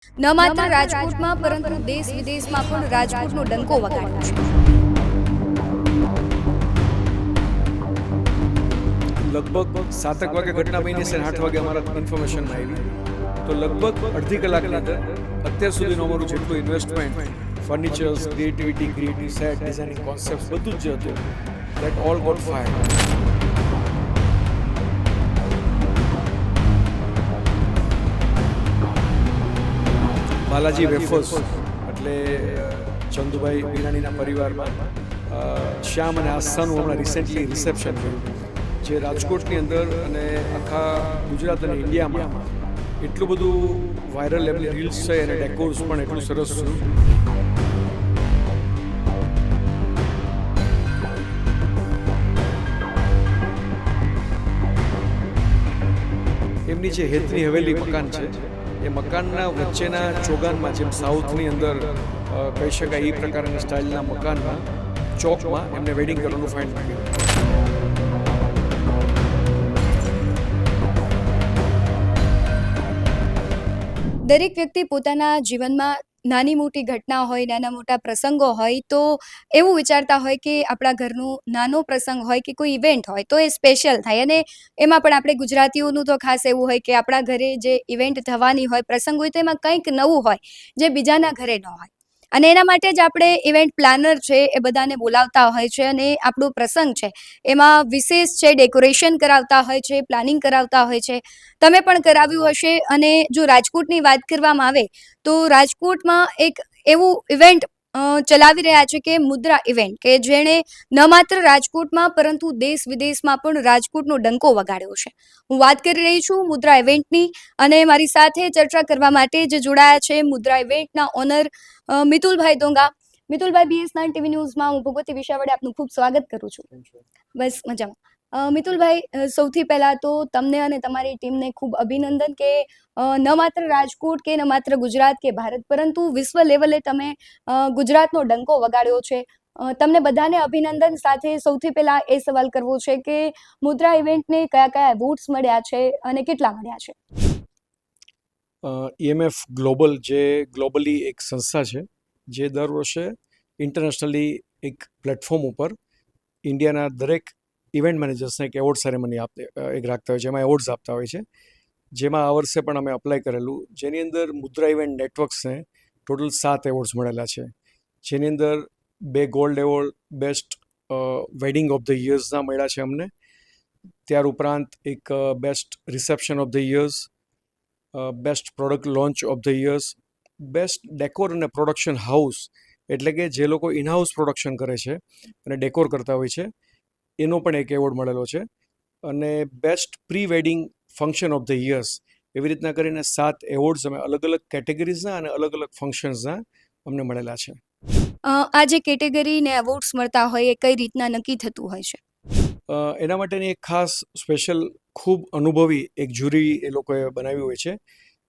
ન માત્ર રાજકોટમાં પરંતુ દેશ વિદેશમાં પણ રાજકોટનો ડંકો વગાડ્યો છે. લગભગ 7 વાગે ઘટના બની છે અને 8 વાગે અમારા ઇન્ફોર્મેશનમાં આવી. તો લગભગ અડધી કલાકની અંદર અત્યાર સુધીનું અમારું જેટલું investment, furnitures, creative set, designing concept બધું જ જે હતું that all got fired. Balaji wafers એટલે ચંદુભાઈ વીરાણીના પરિવારમાં શ્યામ અને આસ્થાનું હમણાં રિસેન્ટલી રિસેપ્શન થયું, જે રાજકોટની અંદર અને આખા ગુજરાત અને ઇન્ડિયામાં એટલું બધું વાયરલ એમની રીલ્સ છે અને ડેકોર્સ પણ એટલું સરસ છે. એમની જે હેતની હવેલી મકાન છે એ મકાનના વચ્ચેના ચોગાનમાં, જેમ સાઉથની અંદર કહી શકાય એ પ્રકારના સ્ટાઇલના મકાનમાં ચોકમાં એમને વેડિંગ કરવાનું ફાઇન કર્યું. દરેક વ્યક્તિ પોતાના જીવનમાં નાની મોટી ઘટના હોય, નાના મોટા પ્રસંગો હોય તો એવું વિચારતા હોય કે આપણા ઘરનું નાનો પ્રસંગ હોય કે કોઈ ઇવેન્ટ હોય તો એ સ્પેશિયલ થાય. અને એમાં પણ આપણે ગુજરાતીઓનું તો ખાસ એવું હોય કે આપણા ઘરે જે ઇવેન્ટ થવાની હોય, પ્રસંગ હોય, તો એમાં કંઈક નવું હોય જે બીજાના ઘરે ન હોય. અને એના માટે જ આપણે ઇવેન્ટ પ્લાનર છે એ બધાને બોલાવતા હોય છે. અને આપણો પ્રસંગ છે એમાં વિશેષ છે ડેકોરેશન કરાવતા હોય છે, પ્લાનિંગ કરાવતા હોય છે. તમે પણ કરાવ્યું હશે. અને જો રાજકોટની વાત કરવામાં આવે તો રાજકોટમાં એક એવું ઇવેન્ટ ચલાવી રહ્યા છે કે મુદ્રા ઇવેન્ટ, કે જેણે ન માત્ર રાજકોટમાં પરંતુ દેશ વિદેશમાં પણ રાજકોટનો ડંકો વગાડ્યો છે. હું વાત કરી રહી છું મુદ્રા ઇવેન્ટની. અને મારી સાથે ચર્ચા કરવા માટે જે જોડાયા છે મુદ્રા ઇવેન્ટના ઓનર મિતુલભાઈ દોંગા. મિતુલભાઈ, BS9 ટીવી ન્યૂઝમાં હું ભગવતી વિશાવડે આપનું ખૂબ સ્વાગત કરું છું. બસ મજામાં. મિતુલભાઈ, સૌથી પહેલા તો તમને અને તમારી ટીમને ખૂબ અભિનંદન કે ન માત્ર રાજકોટ કે ન માત્ર ગુજરાત કે ભારત પરંતુ વિશ્વ લેવલે તમે ગુજરાતનો ડંકો વગાડ્યો છે. તમને બધાને અભિનંદન. સાથે સૌથી પહેલા એ સવાલ કરવો છે કે મુદ્રા ઇવેન્ટને કયા કયા એવોર્ડ્સ મળ્યા છે અને કેટલા મળ્યા છે? EMF ગ્લોબલ, જે ગ્લોબલી એક સંસ્થા છે જે દર વર્ષે ઇન્ટરનેશનલી એક પ્લેટફોર્મ ઉપર ઇન્ડિયાના દરેક ઇવેન્ટ મેનેજર્સને એક એવોર્ડ સેરેમની રાખતા હોય છે, એમાં એવોર્ડ્સ આપતા હોય છે. જેમાં આ વર્ષે પણ અમે અપ્લાય કરેલું, જેની અંદર મુદ્રા ઇવેન્ટ નેટવર્ક્સને ટોટલ 7 એવોર્ડ્સ મળેલા છે. જેની અંદર 2 gold award best wedding of the યર્સના મળ્યા છે અમને. ત્યાર ઉપરાંત એક best reception of the years, best product launch of the years, best decor અને પ્રોડક્શન હાઉસ, એટલે કે જે લોકો ઇનહાઉસ પ્રોડક્શન કરે છે અને ડેકોર કરતા હોય છે એનો પણ એક એવોર્ડ મળેલો છે. અને best pre wedding function of the years, એવી રીતના કરીને 7 એવોર્ડ્સ અમે અલગ અલગ કેટેગરીઝના અને અલગ અલગ ફંક્શન્સના અમને મળેલા છે. આ જે કેટેગરી ને એવોર્ડ્સ મળતા હોય એ કઈ રીતના નક્કી થતું હોય છે? એના માટેની એક ખાસ સ્પેશિયલ ખૂબ અનુભવી એક જ્યુરી એ લોકોએ બનાવી હોય છે.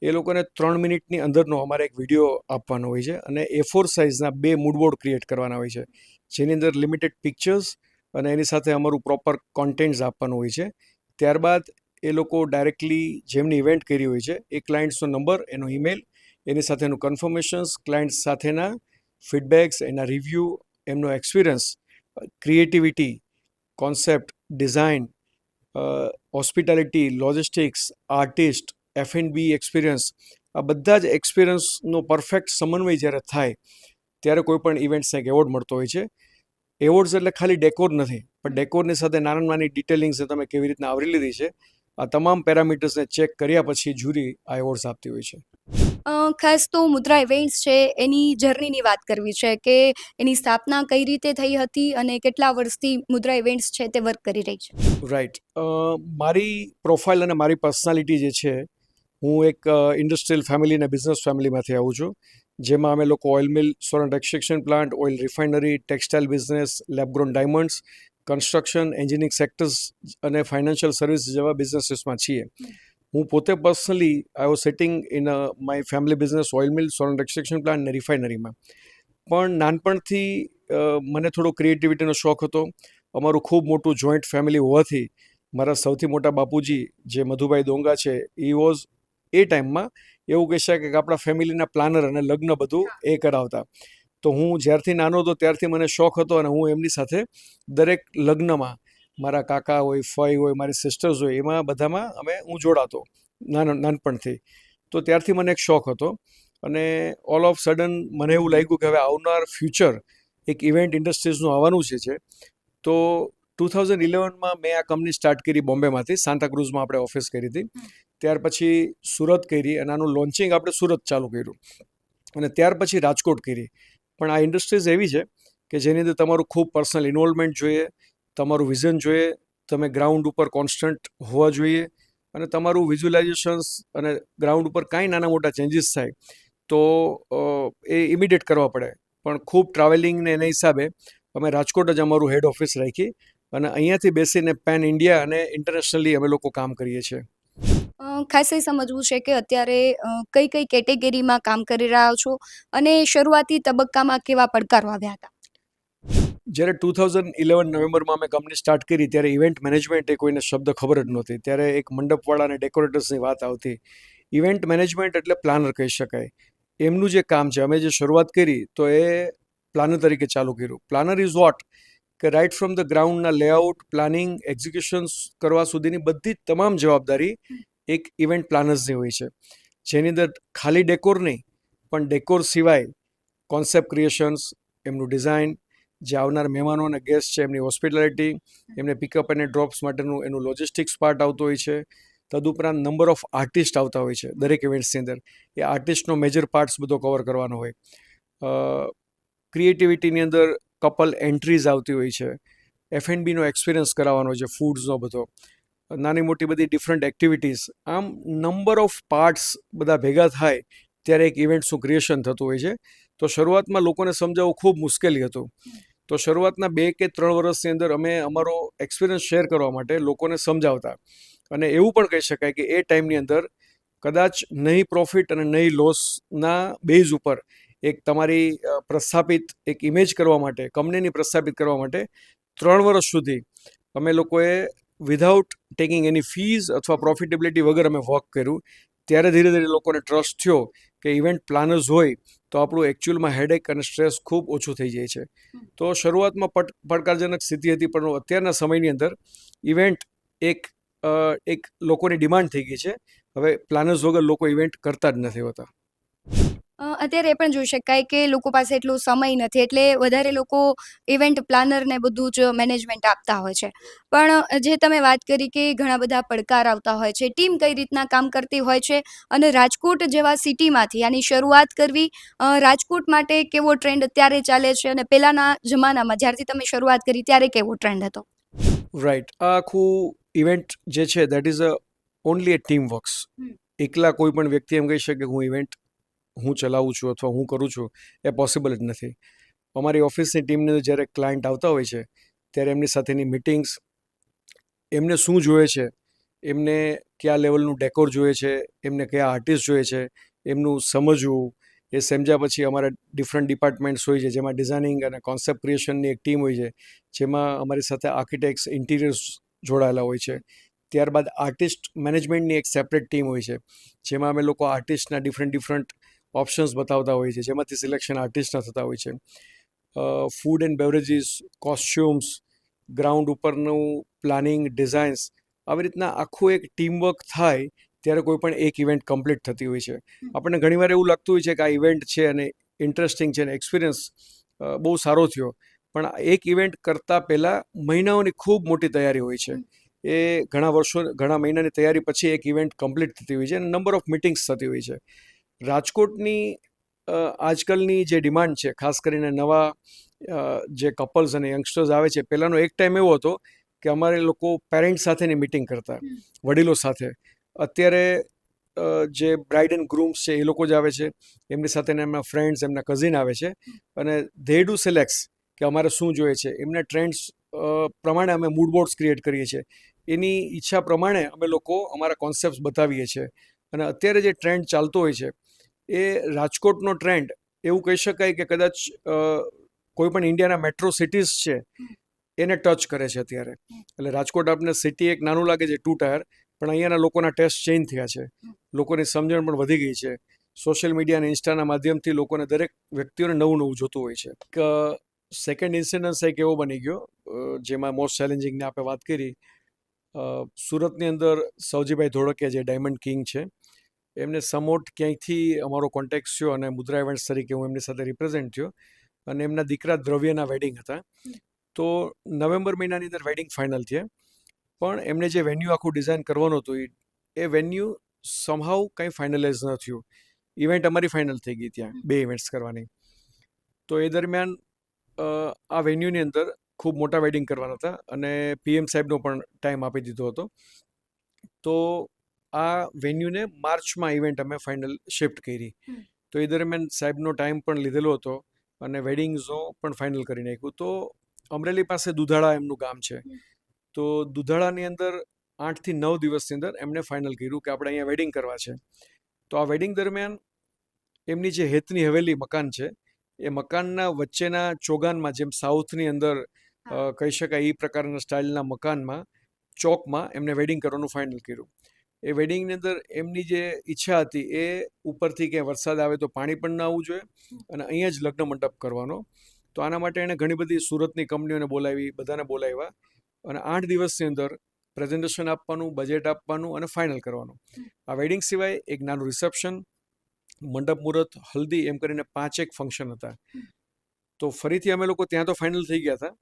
એ લોકોને 3 મિનિટની અંદરનો અમારે એક વિડીયો આપવાનો હોય છે અને A4 સાઇઝના 2 મૂડબોર્ડ ક્રિએટ કરવાના હોય છે, જેની અંદર લિમિટેડ પિક્ચર્સ અને એની સાથે અમારું પ્રોપર કોન્ટેન્ટ્સ આપવાનું હોય છે. ત્યારબાદ એ લોકો ડાયરેક્ટલી જેમની ઇવેન્ટ કરી હોય છે એ ક્લાયન્ટ્સનો નંબર, એનો ઈમેલ, એની સાથેનું કન્ફર્મેશન્સ, ક્લાયન્ટ સાથેના ફીડબેક્સ, એના રિવ્યૂ, એમનો experience, creativity, concept, design, hospitality, logistics, artist, F&B experience, આ બધા જ એક્સપિરિયન્સનો પરફેક્ટ સમન્વય જ્યારે થાય ત્યારે કોઈ પણ ઇવેન્ટ્સને એક એવોર્ડ મળતો હોય છે. એવોર્ડ્સ એટલે ખાલી ડેકોર નથી, પણ ડેકોરની સાથે નાની ડિટેલિંગ્સને તમે કેવી રીતના આવરી લીધી છે, આ તમામ પેરામીટર્સને ચેક કર્યા પછી જ્યુરી આ એવોર્ડ્સ આપતી હોય છે. ખાસ તો મુદ્રા ઇવેન્ટ્સ છે એની જર્નીની વાત કરવી છે કે એની સ્થાપના કઈ રીતે થઈ હતી અને કેટલા વર્ષથી મુદ્રા ઇવેન્ટ્સ છે તે વર્ક કરી રહી છે. રાઈટ. મારી પ્રોફાઇલ અને મારી પર્સનાલિટી જે છે, હું એક ઇન્ડસ્ટ્રીયલ ફેમિલી અને બિઝનેસ ફેમિલીમાંથી આવું છું, જેમાં અમે લોકો oil mill, solvent extraction plant, oil refinery, textile business, lab grown diamonds, construction, engineering sectors અને ફાઇનાન્શિયલ સર્વિસ જેવા બિઝનેસીસમાં છીએ. હું પોતે personally I was sitting in my family business, oil mill, solvent extraction plant અને રિફાઇનરીમાં. પણ નાનપણથી મને થોડો ક્રિએટિવિટીનો શોખ હતો. અમારું ખૂબ મોટું જોઈન્ટ ફેમિલી હોવાથી મારા સૌથી મોટા બાપુજી જે મધુભાઈ દોંગા છે, એ વોઝ એ ટાઈમમાં એવું કહી શકે કે આપણા ફેમિલીના પ્લાનર અને લગ્ન બધું એ કરાવતા. તો હું જ્યારથી નાનો હતો ત્યારથી મને શોખ હતો અને હું એમની સાથે દરેક લગ્નમાં મારા કાકા હોય, ફઈ હોય, મારી સિસ્ટર્સ હોય, એમાં બધામાં હું જોડાતો નાનપણથી. તો ત્યારથી મને એક શોખ હતો અને ઓલ ઓફ સડન મને એવું લાગ્યું કે હવે આવનાર ફ્યુચર એક ઇવેન્ટ ઇન્ડસ્ટ્રીઝનું આવવાનું છે. તો 2011માં મેં આ કંપની સ્ટાર્ટ કરી બોમ્બેમાંથી. સાંતાક્રુઝમાં આપણે ઓફિસ કરી હતી. ત્યાર પછી સુરત કરી અને આનું લોન્ચિંગ આપણે સુરત ચાલુ કર્યું અને ત્યાર પછી રાજકોટ કરી. પણ આ ઇન્ડસ્ટ્રીઝ એવી છે કે જેની અંદર તમારું ખૂબ પર્સનલ ઇન્વોલ્વમેન્ટ જોઈએ, તમારું વિઝન જોઈએ, તમે ગ્રાઉન્ડ ઉપર કોન્સ્ટન્ટ હોવા જોઈએ અને તમારું વિઝ્યુલાઇઝેશન્સ અને ગ્રાઉન્ડ ઉપર કાંઈ નાના મોટા ચેન્જીસ થાય તો એ ઇમિડિયેટ કરવા પડે. પણ ખૂબ ટ્રાવેલિંગને એના હિસાબે અમે રાજકોટ જ અમારું હેડ ઓફિસ રાખી અને અહીંયાથી બેસીને પેન ઇન્ડિયા અને ઇન્ટરનેશનલી અમે લોકો કામ કરીએ છીએ. ખાસ એ સમજવું છે કે અત્યારે કઈ કઈ કેટેગરીમાં કામ કરી રહ્યા છો અને શરૂઆતી તબક્કામાં કેવા પડકારો આવ્યા હતા? જ્યારે 2011 નવેમ્બરમાં અમે કંપની સ્ટાર્ટ કરી ત્યારે ઇવેન્ટ મેનેજમેન્ટ એ કોઈને શબ્દ ખબર જ નહોતી. ત્યારે એક મંડપવાળા અને ડેકોરેટર્સની વાત આવતી. ઇવેન્ટ મેનેજમેન્ટ એટલે પ્લાનર કહી શકાય. એમનું જે કામ છે, અમે જે શરૂઆત કરી તો એ પ્લાનર તરીકે ચાલુ કર્યું. પ્લાનર ઇઝ વોટ કે રાઇટ ફ્રોમ ધ ગ્રાઉન્ડના લેઆઉટ, પ્લાનિંગ, એક્ઝિક્યુશન્સ કરવા સુધીની બધી જ તમામ જવાબદારી એક ઇવેન્ટ પ્લાનર્સની હોય છે. જેની અંદર ખાલી ડેકોર નહીં પણ ડેકોર સિવાય કોન્સેપ્ટ ક્રિએશન્સ, એમનું ડિઝાઇન, જે આવનાર મહેમાનો અને ગેસ્ટ છે એમની હોસ્પિટાલિટી, એમને પિકઅપ અને ડ્રોપ્સ માટેનું એનું લોજિસ્ટિક્સ પાર્ટ આવતો હોય છે. તદુપરાંત નંબર ઓફ આર્ટિસ્ટ આવતા હોય છે દરેક ઇવેન્ટ્સની અંદર. એ આર્ટિસ્ટનો મેજર પાર્ટ્સ બધો કવર કરવાનો હોય. ક્રિએટિવિટીની અંદર કપલ એન્ટ્રીઝ આવતી હોય છે, F&Bનો એક્સપિરિયન્સ કરાવવાનો હોય છે, ફૂડ્સનો બધો, નાની મોટી બધી ડિફરન્ટ એક્ટિવિટીઝ. આમ નંબર ઓફ પાર્ટ્સ બધા ભેગા થાય ત્યારે એક ઇવેન્ટ્સનું ક્રિએશન થતું હોય છે. તો શરૂઆતમાં લોકોને સમજાવવું ખૂબ મુશ્કેલી હતું. તો શરૂઆતના 2 કે 3 વર્ષની અંદર અમે અમારો એક્સપિરિયન્સ શેર કરવા માટે લોકોને સમજાવતા અને એવું પણ કહી શકાય કે એ ટાઈમની અંદર કદાચ નહીં પ્રોફિટ અને નહીં લોસના બેઝ ઉપર એક તમારી પ્રસ્થાપિત એક ઇમેજ કરવા માટે, કંપનીની પ્રસ્થાપિત કરવા માટે 3 વર્ષ સુધી અમે લોકોએ વિધાઉટ ટેકિંગ એની ફીઝ અથવા પ્રોફિટેબિલિટી વગર અમે વર્ક કર્યું. ત્યારે ધીરે ધીરે લોકોને ટ્રસ્ટ થયો કે ઇવેન્ટ પ્લાનર્સ હોય તો આપણું એકચ્યુઅલમાં હેડેક અને સ્ટ્રેસ ખૂબ ઓછું થઈ જાય છે. તો શરૂઆતમાં પડકારજનક સ્થિતિ હતી પણ અત્યારના સમયની અંદર ઇવેન્ટ એક લોકોની ડિમાન્ડ થઈ ગઈ છે. હવે પ્લાનર્સ વગર લોકો ઇવેન્ટ કરતા જ નથી હોતા. અત્યારે એ પણ જોઈ શકાય કે લોકો પાસે એટલો સમય નથી એટલે વધારે લોકો ઇવેન્ટ પ્લાનરને બધું જ મેનેજમેન્ટ આપતા હોય છે. પણ જે તમે વાત કરી કે ઘણા બધા પડકાર આવતા હોય છે, ટીમ કઈ રીતના કામ કરતી હોય છે અને રાજકોટ જેવા સિટીમાંથી આની શરૂઆત કરવી, રાજકોટ માટે કેવો ટ્રેન્ડ અત્યારે ચાલે છે અને પહેલાંના જમાનામાં જ્યારથી તમે શરૂઆત કરી ત્યારે કેવો ટ્રેન્ડ હતો? રાઈટ. આ આખું ઇવેન્ટ જે છે that is only A team works. એકલા કોઈ પણ વ્યક્તિ એમ કહી શકે હું ઇવેન્ટ હું ચલાવું છું અથવા હું કરું છું, એ પોસિબલ જ નથી. અમારી ઓફિસની ટીમને જ્યારે ક્લાયન્ટ આવતા હોય છે ત્યારે એમની સાથેની મિટિંગ્સ, એમને શું જોઈએ છે, એમને કયા લેવલનું ડેકોર જોઈએ છે, એમને કયા આર્ટિસ્ટ જોઈએ છે, એમનું સમજવું. એ સમજ્યા પછી અમારા ડિફરન્ટ ડિપાર્ટમેન્ટ્સ હોય છે જેમાં ડિઝાઇનિંગ અને કોન્સેપ્ટ ક્રિએશનની એક ટીમ હોય છે, જેમાં અમારી સાથે આર્કિટેક્ટ્સ, ઇન્ટિરિયર્સ જોડાયેલા હોય છે. ત્યારબાદ આર્ટિસ્ટ મેનેજમેન્ટની એક સેપરેટ ટીમ હોય છે જેમાં અમે લોકો આર્ટિસ્ટના ડિફરન્ટ ઓપ્શન્સ બતાવતા હોઈએ છીએ, જેમાંથી સિલેક્શન આર્ટિસ્ટના થતા હોય છે. Food and beverages, costumes, ground ઉપરનું પ્લાનિંગ, ડિઝાઇન્સ, આવી રીતના આખું એક ટીમવર્ક થાય ત્યારે કોઈ પણ એક ઇવેન્ટ કમ્પ્લીટ થતી હોય છે. આપણને ઘણીવાર એવું લાગતું હોય છે કે આ ઇવેન્ટ છે અને ઇન્ટરેસ્ટિંગ છે અને એક્સપિરિયન્સ બહુ સારો થયો, પણ એક ઇવેન્ટ કરતાં પહેલાં મહિનાઓની ખૂબ મોટી તૈયારી હોય છે. એ ઘણા મહિનાની તૈયારી પછી એક ઇવેન્ટ કમ્પ્લીટ થતી હોય છે અને નંબર ઓફ મિટિંગ્સ થતી હોય છે. રાજકોટની આજકાલની જે ડિમાન્ડ છે, ખાસ કરીને નવા જે કપલ્સ અને યંગસ્ટર્સ આવે છે, પહેલાંનો એક ટાઈમ એવો હતો કે અમારે લોકો પેરેન્ટ્સ સાથેની મિટિંગ કરતા, વડીલો સાથે. અત્યારે જે બ્રાઇડ એન્ડ ગ્રૂમ્સ છે એ લોકો જ આવે છે, એમની સાથેના એમના ફ્રેન્ડ્સ, એમના કઝિન આવે છે અને ધે ડુ સિલેક્ટ્સ કે અમારે શું જોઈએ છે. એમના ટ્રેન્ડ્સ પ્રમાણે અમે મૂડ બોર્ડ્સ ક્રિએટ કરીએ છીએ. એની ઈચ્છા પ્રમાણે અમે લોકો અમારા કોન્સેપ્ટ્સ બતાવીએ છીએ. અને અત્યારે જે ટ્રેન્ડ ચાલતો હોય છે એ રાજકોટનો ટ્રેન્ડ એવું કહી શકાય કે કદાચ કોઈ પણ ઇન્ડિયાના મેટ્રો સિટીઝ છે એને ટચ કરે છે અત્યારે. એટલે રાજકોટ આપને સિટી એક નાનું લાગે છે 2 ટાયર, પણ અહીંયાના લોકોના ટેસ્ટ ચેન્જ થયા છે, લોકોની સમજણ પણ વધી ગઈ છે. સોશિયલ મીડિયા અને ઇન્સ્ટાના માધ્યમથી લોકોને દરેક વ્યક્તિઓને નવું નવું જોતું હોય છે. સેકન્ડ ઇન્સિડન્સ એક એવો બની ગયો જેમાં મોસ્ટ ચેલેન્જિંગની આપણે વાત કરી. સુરતની અંદર સૌજીભાઈ ધોળકિયા જે ડાયમંડ કિંગ છે, એમને સમોટ ક્યાંયથી અમારો કોન્ટેક્ટ થયો અને મુદ્રા ઇવેન્ટ્સ તરીકે હું એમની સાથે રિપ્રેઝેન્ટ થયો અને એમના દીકરા દ્રવ્યના વેડિંગ હતા. તો નવેમ્બર મહિનાની અંદર વેડિંગ ફાઇનલ થયા, પણ એમને જે વેન્યુ આખું ડિઝાઇન કરવાનું હતું એ વેન્યુ સમહાઉ કંઈ ફાઇનલાઇઝ ન થયું. ઇવેન્ટ અમારી ફાઇનલ થઈ ગઈ ત્યાં 2 ઇવેન્ટ્સ કરવાની. તો એ દરમિયાન આ વેન્યુની અંદર ખૂબ મોટા વેડિંગ કરવાના હતા અને PM સાહેબનો પણ ટાઈમ આપી દીધો હતો. તો આ વેન્યુને માર્ચમાં ઇવેન્ટ અમે ફાઇનલ શિફ્ટ કરી. તો એ દરમિયાન સાહેબનો ટાઈમ પણ લીધેલો હતો અને વેડિંગ્સનો પણ ફાઇનલ કરી નાખ્યું. તો અમરેલી પાસે દુધાળા એમનું ગામ છે. તો દુધાળાની અંદર 8 થી 9 દિવસની અંદર એમણે ફાઇનલ કર્યું કે આપણે અહીંયા વેડિંગ કરવા છે. તો આ વેડિંગ દરમિયાન એમની જે હેતની હવેલી મકાન છે, એ મકાનના વચ્ચેના ચોગાનમાં, જેમ સાઉથની અંદર કહી શકાય એ પ્રકારના સ્ટાઇલના મકાનમાં, ચોકમાં એમને વેડિંગ કરવાનું ફાઇનલ કર્યું. એ વેડિંગની અંદર એમની જે ઈચ્છા હતી એ ઉપરથી ક્યાંય વરસાદ આવે તો પાણી પણ ના આવવું જોઈએ અને અહીંયા જ લગ્ન મંડપ કરવાનો. તો આના માટે એણે ઘણી બધી સુરતની કંપનીઓને બોલાવી, બધાને બોલાવ્યા અને 8 દિવસની અંદર પ્રેઝન્ટેશન આપવાનું, બજેટ આપવાનું અને ફાઇનલ કરવાનું. આ વેડિંગ સિવાય એક નાનું રિસેપ્શન, મંડપ મુહૂર્ત, હલ્દી, એમ કરીને 5 એક ફંક્શન હતા. તો ફરીથી અમે લોકો ત્યાં તો ફાઇનલ થઈ ગયા હતા,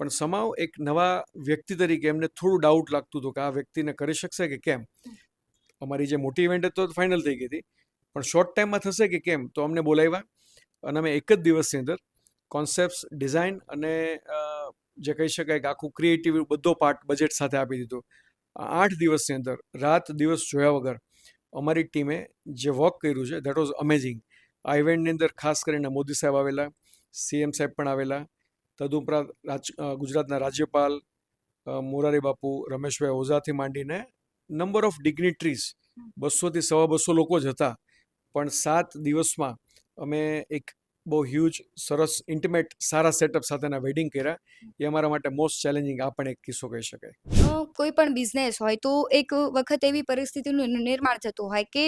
પણ સમાવ એક નવા વ્યક્તિ તરીકે એમને થોડું ડાઉટ લાગતું હતું કે આ વ્યક્તિને કરી શકશે કે કેમ. અમારી જે મોટી ઇવેન્ટ હતી તો ફાઇનલ થઈ ગઈ હતી, પણ શોર્ટ ટાઈમમાં થશે કે કેમ. તો અમને બોલાવ્યા અને અમે એક જ દિવસની અંદર કોન્સેપ્ટ, ડિઝાઇન અને જે કહી શકાય કે આખું ક્રિએટિવ બધો પાર્ટ બજેટ સાથે આપી દીધો. 8 દિવસની અંદર રાત દિવસ જોયા વગર અમારી ટીમે જે વર્ક કર્યું છે, દેટ વોઝ અમેઝિંગ. આ ઇવેન્ટની અંદર ખાસ કરીને મોદી સાહેબ આવેલા, CM સાહેબ પણ આવેલા, તદુપરાંત ગુજરાતના રાજ્યપાલ મોરારી બાપુ, રમેશભાઈ ઓઝાથી માંડીને નંબર ઓફ ડિગ્નિટરીઝ 200 થી 250 લોકો જ હતા. પણ 7 દિવસમાં અમે એક બહુ હ્યુજ, સરસ, ઇન્ટિમેટ, સારા સેટઅપ સાથેના વેડિંગ કર્યા. એ અમારા માટે મોસ્ટ ચેલેન્જિંગ આ પણ એક કિસ્સો કહી શકાય. કોઈ પણ બિઝનેસ હોય તો એક વખત એવી પરિસ્થિતિનું નિર્માણ થતું હોય કે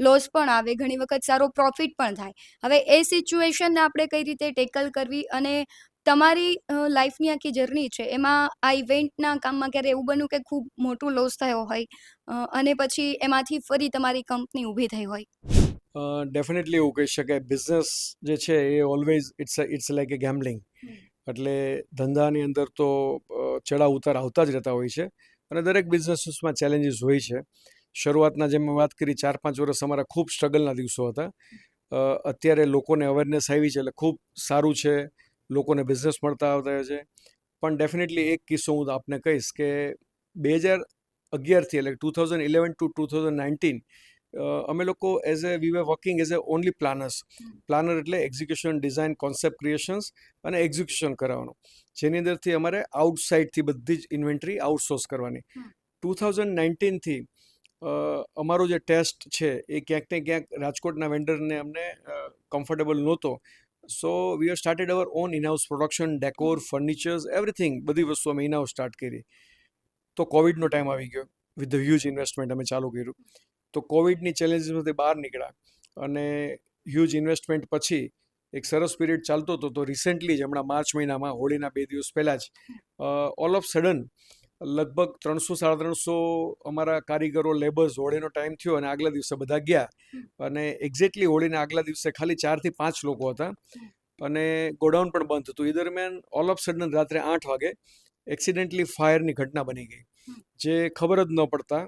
લોસ પણ આવે, ઘણી વખત સારો પ્રોફિટ પણ થાય. હવે એ સિચ્યુએશનને આપણે કઈ રીતે ટેકલ કરવી, અને તમારી લાઈફની આખી જર્ની છે એમાં આ ઇવેન્ટના કામમાં ક્યારે એવું બન્યું કે ખૂબ મોટું લોસ થયો હોય અને પછી એમાંથી ફરી તમારી કંપની ઊભી થઈ હોય? ડેફિનેટલી એવું કહી શકાય. બિઝનેસ જે છે એ always it's like a gambling. એટલે ધંધાની અંદર તો ચડાવ ઉતાર આવતા જ રહેતા હોય છે અને દરેક બિઝનેસીસમાં ચેલેન્જીસ હોય છે. શરૂઆતના જેમ મેં વાત કરી, 4-5 વર્ષ અમારા ખૂબ સ્ટ્રગલના દિવસો હતા. અત્યારે લોકોને અવેરનેસ આવી છે એટલે ખૂબ સારું છે, લોકોને બિઝનેસ મળતા આવતા છે. પણ ડેફિનેટલી એક કિસ્સો હું આપને કહીશ કે 2011થી, એટલે 2011 ટુ 2019 અમે લોકો we were working as a only planners. Planner એટલે એક્ઝિક્યુશન, ડિઝાઇન, કોન્સેપ્ટ ક્રિએશન્સ અને એક્ઝિક્યુશન કરાવવાનું, જેની અંદરથી અમારે આઉટસાઇડથી બધી જ ઇન્વેન્ટરી આઉટસોર્સ કરવાની. 2019થી અમારો જે ટેસ્ટ છે એ ક્યાંક ને ક્યાંક રાજકોટના વેન્ડરને અમને કમ્ફર્ટેબલ નહોતો. So we have started our own inhouse production, decor, furnitures, everything, બધી વસ્તુ અમે ઇનહાઉસ સ્ટાર્ટ કરી. તો કોવિડનો ટાઈમ આવી ગયો. વિથ ધ હ્યુજ ઇન્વેસ્ટમેન્ટ અમે ચાલુ કર્યું. તો કોવિડની ચેલેન્જીસમાંથી બહાર નીકળ્યા અને હ્યુજ ઇન્વેસ્ટમેન્ટ પછી એક સરસ પીરિયડ ચાલતો હતો. તો રિસેન્ટલી જ હમણાં માર્ચ મહિનામાં, હોળીના 2 દિવસ પહેલાં જ ઓલ ઓફ સડન લગભગ 300-350 અમારા કારીગરો, લેબર્સ, હોળીનો ટાઈમ થયો અને આગલા દિવસે બધા ગયા અને એક્ઝેક્ટલી હોળીના આગલા દિવસે ખાલી 4 થી 5 લોકો હતા અને ગોડાઉન પણ બંધ હતું. એ દરમિયાન ઓલ ઓફ સડન રાત્રે 8 વાગે એક્સિડેન્ટલી ફાયરની ઘટના બની ગઈ, જે ખબર જ ન પડતા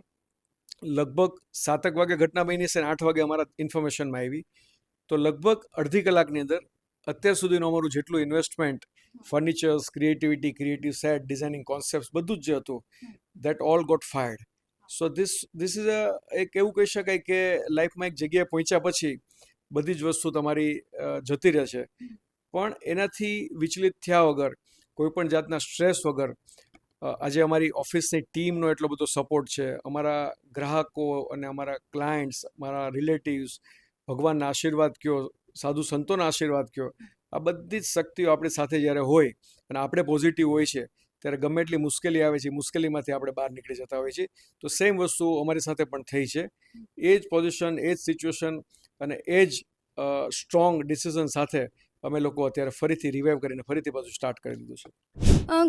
લગભગ 7 વાગે ઘટના બની છે અને 8 વાગે અમારા ઇન્ફોર્મેશનમાં આવી. તો લગભગ અડધી કલાકની અંદર અત્યાર સુધીનું અમારું જેટલું investment, furnitures, creativity, creative set, designing concept, બધું જ જે હતું, that all got fired. So this is એક એવું કહી શકાય કે લાઈફમાં એક જગ્યાએ પહોંચ્યા પછી બધી જ વસ્તુ તમારી જતી રહે છે, પણ એનાથી વિચલિત થયા વગર, કોઈ પણ જાતના સ્ટ્રેસ વગર આજે અમારી ઓફિસની ટીમનો એટલો બધો સપોર્ટ છે, અમારા ગ્રાહકો અને અમારા ક્લાયન્ટ્સ, અમારા રિલેટિવ્સ, ભગવાનના આશીર્વાદ કયો, સાધુ સંતોના આશીર્વાદ કયો, આ બધી જ શક્તિઓ આપણી સાથે જ્યારે હોય અને આપણે પોઝિટિવ હોય છે, ત્યારે ગમે એટલી મુશ્કેલી આવે છે, મુશ્કેલીમાંથી આપણે બહાર નીકળી જતા હોઈએ છીએ. તો સેમ વસ્તુ અમારી સાથે પણ થઈ છે. એ જ પોઝિશન, એ જ સિચ્યુએશન અને એ જ સ્ટ્રોંગ ડિસિઝન સાથે અમે લોકો અત્યારે ફરીથી રિવાઇવ કરીને ફરીથી પાછું સ્ટાર્ટ કરી દીધું છે.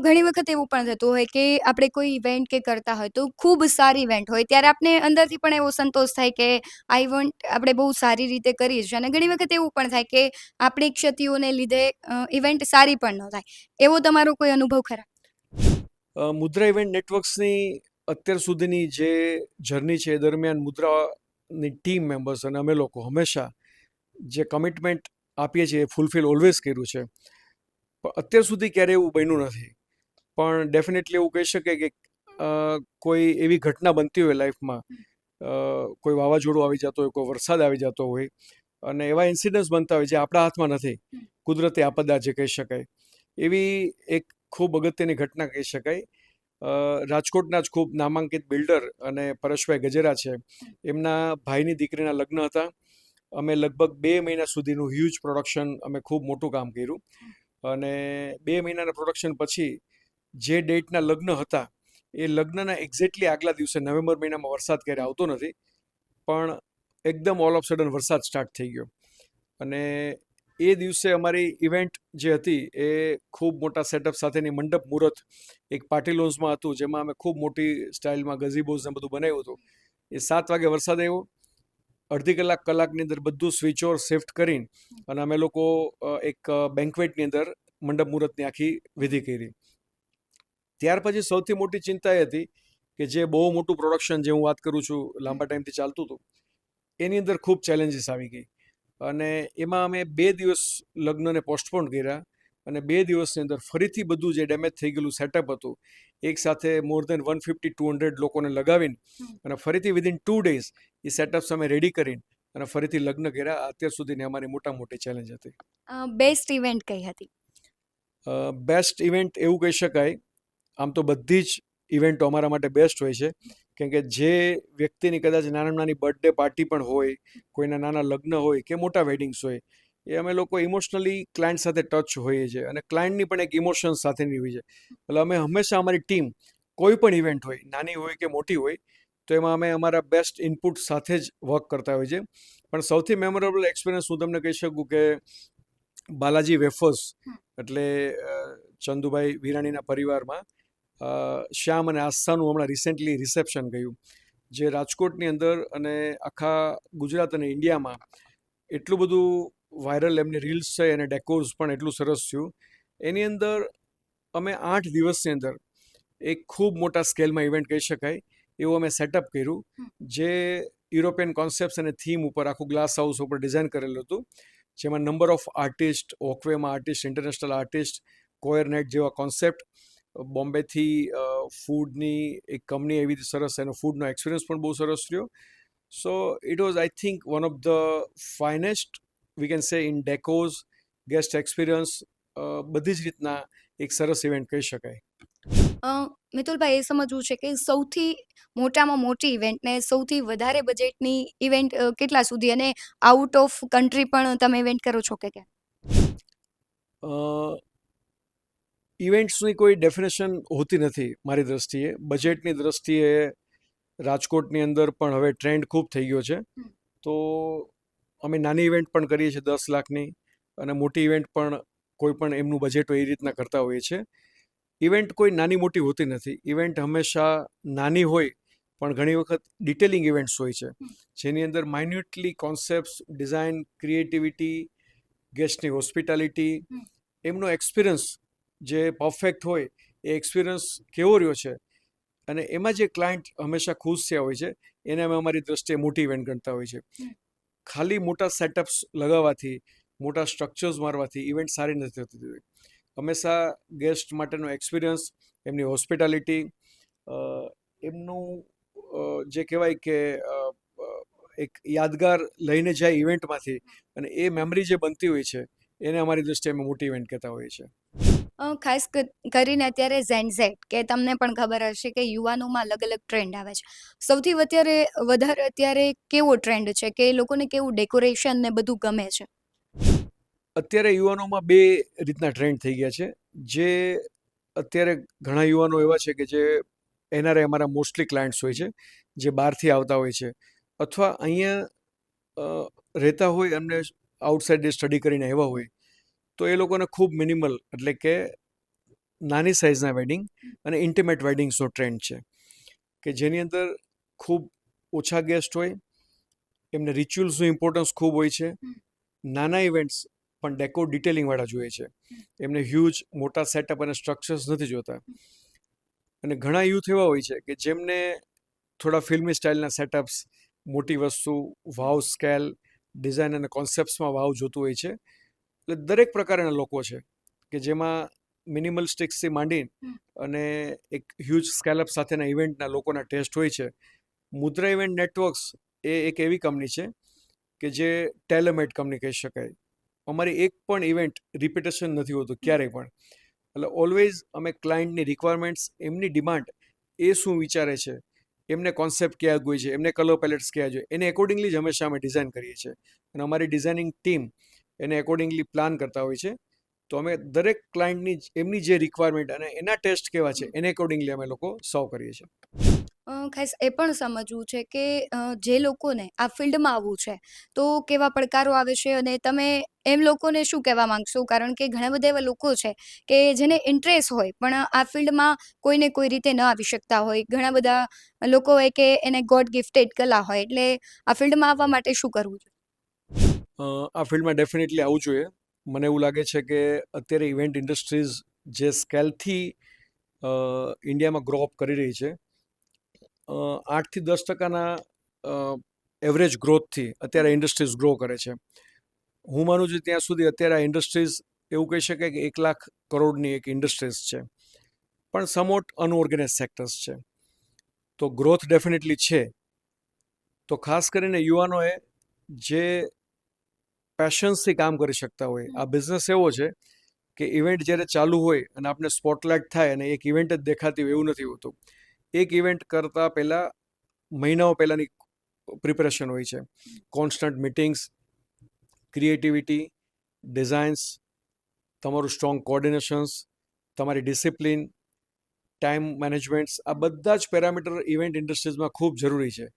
ઘણી વખત એવું પણ થતું હોય કે આપણે કોઈ ઇવેન્ટ કે કરતા હોય તો ખૂબ સારી ઇવેન્ટ હોય ત્યારે આપણે અંદરથી પણ એવો સંતોષ થાય કે આ ઇવેન્ટ આપણે બહુ સારી રીતે કરી છે, અને ઘણી વખત એવું પણ થાય કે આપણી ક્ષતિઓને લીધે ઇવેન્ટ સારી પણ ન થાય. એવો તમારો કોઈ અનુભવ ખરા? મુદ્રા ઇવેન્ટ નેટવર્ક્સની અત્યાર સુધીની જે જર્ની છે એ દરમિયાન મુદ્રાની ટીમ મેમ્બર્સ અને અમે લોકો હંમેશા જે કમિટમેન્ટ આપીએ છીએ એ ફૂલફિલ ઓલવેઝ કર્યું છે. પણ અત્યાર સુધી ક્યારેય એવું બન્યું નથી. પણ ડેફિનેટલી એવું કહી શકાય કે કોઈ એવી ઘટના બનતી હોય લાઈફમાં, કોઈ વાવાઝોડું આવી જતો હોય, કોઈ વરસાદ આવી જતો હોય અને એવા ઇન્સિડન્ટ્સ બનતા હોય જે આપણા હાથમાં નથી, કુદરતી આપદા જે કહી શકાય, એવી એક ખૂબ અગત્યની ઘટના કહી શકાય. રાજકોટના જ ખૂબ નામાંકિત બિલ્ડર અને પરેશભાઈ ગજેરા છે, એમના ભાઈની દીકરીના લગ્ન હતા. અમે લગભગ 2 મહિના સુધીનું હ્યુજ પ્રોડક્શન, અમે ખૂબ મોટું કામ કર્યું અને 2 મહિનાના પ્રોડક્શન પછી જે ડેટના લગ્ન હતા એ લગ્નના એક્ઝેક્ટલી આગલા દિવસે નવેમ્બર મહિનામાં વરસાદ ક્યારે આવતો નથી, પણ એકદમ ઓલ ઓફ સડન વરસાદ સ્ટાર્ટ થઈ ગયો અને એ દિવસે અમારી ઇવેન્ટ જે હતી એ ખૂબ મોટા સેટઅપ સાથેની મંડપ મુહૂર્ત એક પાર્ટી લોન્સમાં હતું, જેમાં અમે ખૂબ મોટી સ્ટાઇલમાં ગઝીબોઝ ને બધું બનાવ્યું હતું. એ 7 વાગે વરસાદ આવ્યો. અડધી કલાકની અંદર બધું સ્વિચ ઓવર શિફ્ટ કરીને અને અમે લોકો એક બેન્ક્વેટની અંદર મંડપ મુહૂર્તની આખી વિધિ કરી. ત્યાર પછી સૌથી મોટી ચિંતા એ હતી કે જે બહુ મોટું પ્રોડક્શન, જે હું વાત કરું છું, લાંબા ટાઈમથી ચાલતું હતું, એની અંદર ખૂબ ચેલેન્જીસ આવી ગઈ અને એમાં અમે 2 દિવસ લગ્નને પોસ્ટપોન કર્યા અને 2 દિવસની અંદર ફરીથી બધું જે ડેમેજ થઈ ગયેલું સેટઅપ હતું એક સાથે મોર દેન 150-200 લોકોને લગાવીને અને ફરીથી વિધિન 2 ડેઝ એ સેટઅપ્સ અમે રેડી કરીને અને ફરીથી લગ્ન કર્યા. અત્યાર સુધીની અમારી મોટી ચેલેન્જ હતી. બેસ્ટ ઇવેન્ટ કઈ હતી? બેસ્ટ ઇવેન્ટ એવું કહી શકાય, આમ તો બધી જ ઇવેન્ટો અમારા માટે બેસ્ટ હોય છે, કેમ કે જે વ્યક્તિની કદાચ નાની બર્થડે પાર્ટી પણ હોય, કોઈના નાના લગ્ન હોય કે મોટા વેડિંગ્સ હોય, એ અમે લોકો ઇમોશનલી ક્લાયન્ટ સાથે ટચ હોઈએ છીએ અને ક્લાયન્ટની પણ એક ઇમોશન્સ સાથેની હોય છે. એટલે અમે હંમેશા અમારી ટીમ કોઈ પણ ઇવેન્ટ હોય, નાની હોય કે મોટી હોય, તો એમાં અમે અમારા બેસ્ટ ઇનપુટ સાથે જ વર્ક કરતા હોઈએ છીએ. પણ સૌથી મેમોરેબલ એક્સપિરિયન્સ હું તમને કહી શકું કે બાલાજી વેફર્સ, એટલે ચંદુભાઈ વિરાણીના પરિવારમાં શ્યામ અને આસ્થાનું હમણાં રિસેન્ટલી રિસેપ્શન ગયું, જે રાજકોટની અંદર અને આખા ગુજરાત અને ઇન્ડિયામાં એટલું બધું વાયરલ, એમની રીલ્સ છે અને ડેકોર્સ પણ એટલું સરસ થયું. એની અંદર અમે 8 દિવસની અંદર એક ખૂબ મોટા સ્કેલમાં ઇવેન્ટ કહી શકાય એવું અમે સેટઅપ કર્યું, જે યુરોપિયન કોન્સેપ્ટ અને થીમ ઉપર આખું ગ્લાસ હાઉસ ઉપર ડિઝાઇન કરેલું હતું, જેમાં નંબર ઓફ આર્ટિસ્ટ, ઓકવેમાં આર્ટિસ્ટ, ઇન્ટરનેશનલ આર્ટિસ્ટ, કોયરનેટ જેવા કોન્સેપ્ટ, બોમ્બેથી ફૂડની એક કંપની એવી સરસ, એનો ફૂડનો એક્સપિરિયન્સ પણ બહુ સરસ રહ્યો. So it was I think one of the finest we can say in decors, guest experience, બધી જ રીતના એક સરસ ઇવેન્ટ કહી શકાય. મિતુલભાઈ, એ સમજવું છે કે સૌથી મોટામાં મોટી ઇવેન્ટ ને સૌથી વધારે બજેટની ઇવેન્ટ કેટલા સુધી, અને આઉટ ઓફ કન્ટ્રી પણ તમે ઇવેન્ટ કરો છો કે કેમ? ઇવેન્ટ્સની કોઈ ડેફિનેશન હોતી નથી મારી દ્રષ્ટિએ. બજેટની દ્રષ્ટિએ રાજકોટની અંદર પણ હવે ટ્રેન્ડ ખૂબ થઈ ગયો છે, તો અમે નાની ઇવેન્ટ પણ કરીએ છીએ 10 લાખની અને મોટી ઇવેન્ટ પણ કોઈ પણ એમનું બજેટ હોય એ રીતના કરતા હોઈએ છીએ. ઇવેન્ટ કોઈ નાની મોટી હોતી નથી. ઇવેન્ટ હંમેશા નાની હોય પણ ઘણી વખત ડિટેલિંગ ઇવેન્ટ્સ હોય છે, જેની અંદર માઇન્યુટલી કોન્સેપ્ટ્સ, ડિઝાઇન, ક્રિએટિવિટી, ગેસ્ટની હોસ્પિટાલિટી, એમનો એક્સપિરિયન્સ જે પરફેક્ટ હોય, એ એક્સપિરિયન્સ કેવો રહ્યો છે અને એમાં જે ક્લાયન્ટ હંમેશા ખુશ થયા હોય છે, એને અમે અમારી દ્રષ્ટિએ મોટી ઇવેન્ટ ગણતા હોય છે. ખાલી મોટા સેટઅપ્સ લગાવવાથી, મોટા સ્ટ્રક્ચર્સ મારવાથી ઇવેન્ટ સારી નથી થતી. હંમેશા ગેસ્ટ માટેનો એક્સપિરિયન્સ, એમની હોસ્પિટાલિટી, એમનું જે કહેવાય કે એક યાદગાર લઈને જાય ઇવેન્ટમાંથી અને એ મેમરી જે બનતી હોય છે, એને અમારી દ્રષ્ટિએ અમે મોટી ઇવેન્ટ કહેતા હોઈએ છીએ. ખાસ કરીને અત્યારે ઝેડ કે તમને પણ ખબર હશે કે યુવાનોમાં અલગ અલગ ટ્રેન્ડ આવે છે. સૌથી વધારે અત્યારે કેવો ટ્રેન્ડ છે કે લોકોને કેવું ડેકોરેશન ને બધું ગમે છે? અત્યારે યુવાનોમાં 2 રીતના ટ્રેન્ડ થઈ ગયા છે. જે અત્યારે ઘણા યુવાનો એવા છે કે જે એનઆરઆઈ અમારા મોસ્ટલી ક્લાયન્ટ્સ હોય છે, જે બહારથી આવતા હોય છે અથવા અહીંયા રહેતા હોય, એમને આઉટસાઇડ સ્ટડી કરીને આવ્યા હોય, તો એ લોકોને ખૂબ મિનિમલ એટલે કે નાની સાઇઝના વેડિંગ અને ઇન્ટિમેટ વેડિંગ્સનો ટ્રેન્ડ છે કે જેની અંદર ખૂબ ઓછા ગેસ્ટ હોય, એમને રિચ્યુઅલ્સનું ઇમ્પોર્ટન્સ ખૂબ હોય છે, નાના ઇવેન્ટ્સ પણ ડેકોર ડિટેલિંગવાળા જોઈએ છે, એમને હ્યુજ મોટા સેટઅપ અને સ્ટ્રક્ચર્સ નથી જોતા. અને ઘણા યુથ એવા હોય છે કે જેમને થોડા ફિલ્મી સ્ટાઇલના સેટઅપ્સ, મોટી વસ્તુ, વાવ સ્કેલ, ડિઝાઇન અને કોન્સેપ્ટ્સમાં વાવ જોતું હોય છે. એટલે દરેક પ્રકારના લોકો છે કે જેમાં મિનિમલ સ્ટિક્સથી માંડી અને એક હ્યુજ સ્કેલઅપ સાથેના ઇવેન્ટના લોકોના ટેસ્ટ હોય છે. મુદ્રા ઇવેન્ટ નેટવર્ક્સ એ એક એવી કંપની છે કે જે ટેલમેડ કંપની કહી શકાય. અમારી એક પણ ઇવેન્ટ રિપીટેશન નથી હોતું ક્યારેય પણ. એટલે ઓલવેઝ અમે ક્લાયન્ટની રિક્વાયરમેન્ટ્સ, એમની ડિમાન્ડ, એ શું વિચારે છે, એમને કોન્સેપ્ટ કયા હોય છે, એમને કલર પેલેટ્સ કયા જોઈએ, એને એકોર્ડિંગલી જ હંમેશા અમે ડિઝાઇન કરીએ છીએ. અને અમારી ડિઝાઇનિંગ ટીમ એને એકોર્ડિંગલી પ્લાન કરતા હોય છે. તો અમે દરેક ક્લાયન્ટની એમની જે રિક્વાયરમેન્ટ અને એના ટેસ્ટ કેવા છે એને એકોર્ડિંગલી અમે લોકો સર્વ કરીએ છીએ. ખાસ એ પણ સમજવું છે કે જે લોકોને આ ફિલ્ડમાં આવવું છે તો કેવા પડકારો આવે છે અને તમે એમ લોકોને શું કહેવા માંગશો? કારણ કે ઘણા બધા એવા લોકો છે કે જેને ઇન્ટરેસ્ટ હોય પણ આ ફિલ્ડમાં કોઈને કોઈ રીતે ન આવી શકતા હોય. ઘણા બધા લોકો હોય કે એને ગોડ ગિફ્ટેડ કલા હોય, એટલે આ ફિલ્ડમાં આવવા માટે શું કરવું જોઈએ? આ ફિલ્ડમાં ડેફિનેટલી આવવું જોઈએ. મને એવું લાગે છે કે અત્યારે ઇવેન્ટ ઇન્ડસ્ટ્રીઝ જે સ્કેલથી ઇન્ડિયામાં ગ્રો અપ કરી રહી છે, 8 થી 10% એવરેજ ગ્રોથથી અત્યારે ઇન્ડસ્ટ્રીઝ ગ્રો કરે છે. હું માનું છું ત્યાં સુધી અત્યારે આ ઇન્ડસ્ટ્રીઝ એવું કહી શકાય કે 1 લાખ કરોડની એક ઇન્ડસ્ટ્રીઝ છે, પણ સમવોટ અનઓર્ગેનાઇઝ સેક્ટર્સ છે. તો ગ્રોથ ડેફિનેટલી છે. તો ખાસ કરીને યુવાનોએ જે પેશન્સથી કામ કરી શકતા હોય, આ બિઝનેસ એવો છે કે ઇવેન્ટ જ્યારે ચાલુ હોય અને આપણે સ્પોટલાઇટ થાય અને એક ઇવેન્ટ જ દેખાતી હોય એવું નથી હોતું. એક ઇવેન્ટ કરતાં પહેલાં મહિનાઓ પહેલાંની પ્રિપેરેશન હોય છે. કોન્સ્ટન્ટ મિટિંગ્સ, ક્રિએટિવિટી, ડિઝાઇન્સ, તમારું સ્ટ્રોંગ કોઓર્ડિનેશન્સ, તમારી ડિસિપ્લિન, ટાઈમ મેનેજમેન્ટ્સ, આ બધા જ પેરામીટર ઇવેન્ટ ઇન્ડસ્ટ્રીઝમાં ખૂબ જરૂરી છે.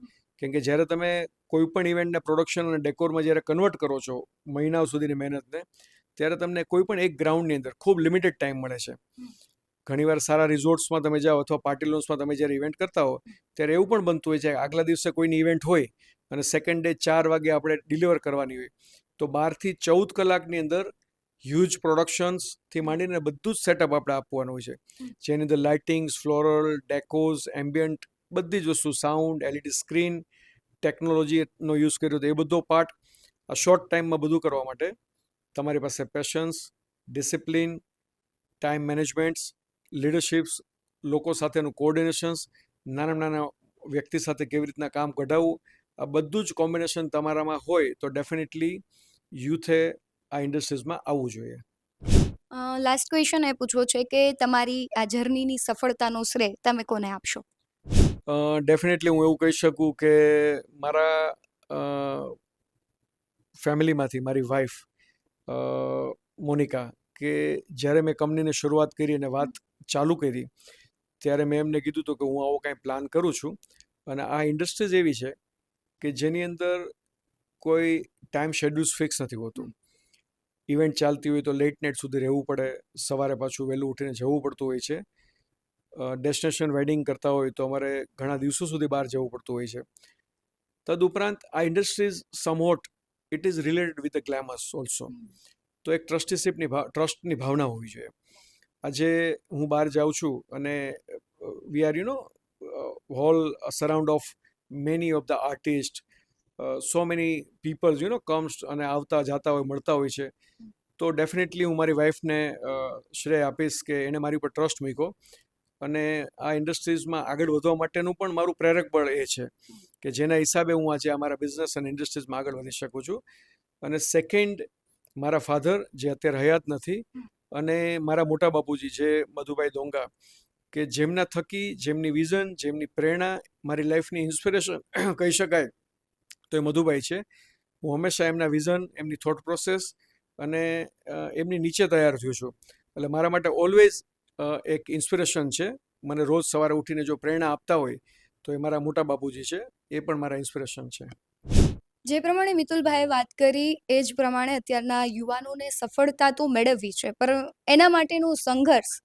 કેમ કે જ્યારે તમે કોઈ પણ ઇવેન્ટને પ્રોડક્શન અને ડેકોરમાં જ્યારે કન્વર્ટ કરો છો મહિનાઓ સુધીની મહેનતને, ત્યારે તમને કોઈ પણ એક ગ્રાઉન્ડની અંદર ખૂબ લિમિટેડ ટાઈમ મળે છે. ઘણીવાર સારા રિઝોર્ટ્સમાં તમે જાઓ અથવા પાર્ટી લોન્સમાં તમે જ્યારે ઇવેન્ટ કરતા હો ત્યારે એવું પણ બનતું હોય છે કે આગલા દિવસે કોઈની ઇવેન્ટ હોય અને સેકન્ડ ડે 4 વાગે આપણે ડિલિવર કરવાની હોય, તો 12 થી 14 કલાકની અંદર હ્યુજ પ્રોડક્શન્સથી માંડીને બધું જ સેટઅપ આપણે આપવાનું હોય છે, જેની અંદર લાઇટિંગ્સ, ફ્લોરલ, ડેકોઝ, એમ્બિયન્ટ, બધી જ વસ્તુ, સાઉન્ડ, એલઈડી સ્ક્રીન, ટેકનોલોજીનો યુઝ કર્યો તો એ બધો પાર્ટ આ શોર્ટ ટાઈમમાં બધું કરવા માટે તમારી પાસે પેશન્સ, ડિસિપ્લિન, ટાઈમ મેનેજમેન્ટ્સ, લીડરશિપ્સ, લોકો સાથેનું કોઓર્ડિનેશન્સ, નાના વ્યક્તિ સાથે કેવી રીતના કામ કઢાવવું, આ બધું જ કોમ્બિનેશન તમારામાં હોય તો ડેફિનેટલી યુથે આ ઇન્ડસ્ટ્રીઝમાં આવવું જોઈએ. લાસ્ટ ક્વેશ્ચન એ પૂછવો છે કે તમારી આ જર્નીની સફળતાનો શ્રેય તમે કોને આપશો? ડેફિનેટલી હું એવું કહી શકું કે મારા ફેમિલીમાંથી મારી વાઈફ મોનિકા, કે જ્યારે મેં કંપનીની શરૂઆત કરી અને વાત ચાલુ કરી ત્યારે મેં એમને કીધું હતું કે હું આવો કાંઈ પ્લાન કરું છું અને આ ઇન્ડસ્ટ્રીઝ એવી છે કે જેની અંદર કોઈ ટાઈમ શેડ્યુલ્સ ફિક્સ નથી હોતું. ઇવેન્ટ ચાલતી હોય તો લેટ નાઇટ સુધી રહેવું પડે, સવારે પાછું વહેલું ઉઠીને જવું પડતું હોય છે. ડેસ્ટિનેશન વેડિંગ કરતા હોય તો અમારે ઘણા દિવસો સુધી બહાર જવું પડતું હોય છે. તદુપરાંત આ industries somewhat it is related with the glamours also. તો એક ટ્રસ્ટની ભાવના હોવી જોઈએ. આજે હું બહાર જાઉં છું અને we are whole surround of many of the artist, so many peoples comes અને આવતા જતા હોય, મળતા હોય છે. તો ડેફિનેટલી હું મારી વાઈફને શ્રેય આપીશ કે એણે મારી ઉપર ટ્રસ્ટ મૂક્યો અને આ ઇન્ડસ્ટ્રીઝમાં આગળ વધવા માટેનું પણ મારું પ્રેરક બળ એ છે કે જેના હિસાબે હું આજે અમારા બિઝનેસ અને ઇન્ડસ્ટ્રીઝમાં આગળ વધી શકું છું. અને સેકન્ડ, મારા ફાધર જે અત્યારે હયાત નથી અને મારા મોટા બાપુજી જે મધુભાઈ દોંગા, કે જેમના થકી, જેમની વિઝન, જેમની પ્રેરણા, મારી લાઈફની ઇન્સ્પિરેશન કહી શકાય તો એ મધુભાઈ છે. હું હંમેશા એમના વિઝન, એમની થોટ પ્રોસેસ અને એમની નીચે તૈયાર થયો છું. એટલે મારા માટે ઓલવેઝ એક ઇન્સ્પિરેશન છે. મને રોજ સવારે ઉઠીને જો પ્રેરણા આપતા હોય તો એ મારા મોટા બાપુજી છે. એ પણ મારા ઇન્સ્પિરેશન છે. જે પ્રમાણે મિતુલભાઈએ વાત કરી એ જ પ્રમાણે અત્યારના યુવાનોને સફળતા તો મેળવવી છે, પણ એના માટેનું સંઘર્ષ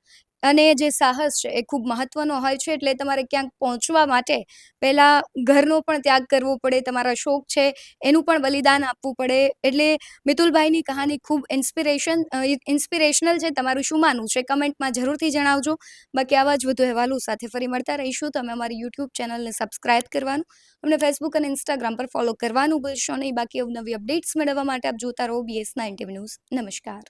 અને જે સાહસ છે એ ખૂબ મહત્વનો હોય છે. એટલે તમારે ક્યાંક પહોંચવા માટે પહેલાં ઘરનો પણ ત્યાગ કરવો પડે, તમારા શોખ છે એનું પણ બલિદાન આપવું પડે. એટલે મિતુલભાઈની કહાની ખૂબ ઇન્સ્પિરેશનલ છે. તમારું શું માનવું છે કમેન્ટમાં જરૂરથી જણાવજો. બાકી આવા જ વધુ અહેવાલો સાથે ફરી મળતા રહીશું. તમે અમારી યુટ્યુબ ચેનલને સબસ્ક્રાઇબ કરવાનું, અમને ફેસબુક અને ઇન્સ્ટાગ્રામ પર ફોલો કરવાનું ભૂલશો નહીં. બાકી નવી અપડેટ્સ મેળવવા માટે આપ જોતા રહો BS9 ન્યૂઝ. નમસ્કાર.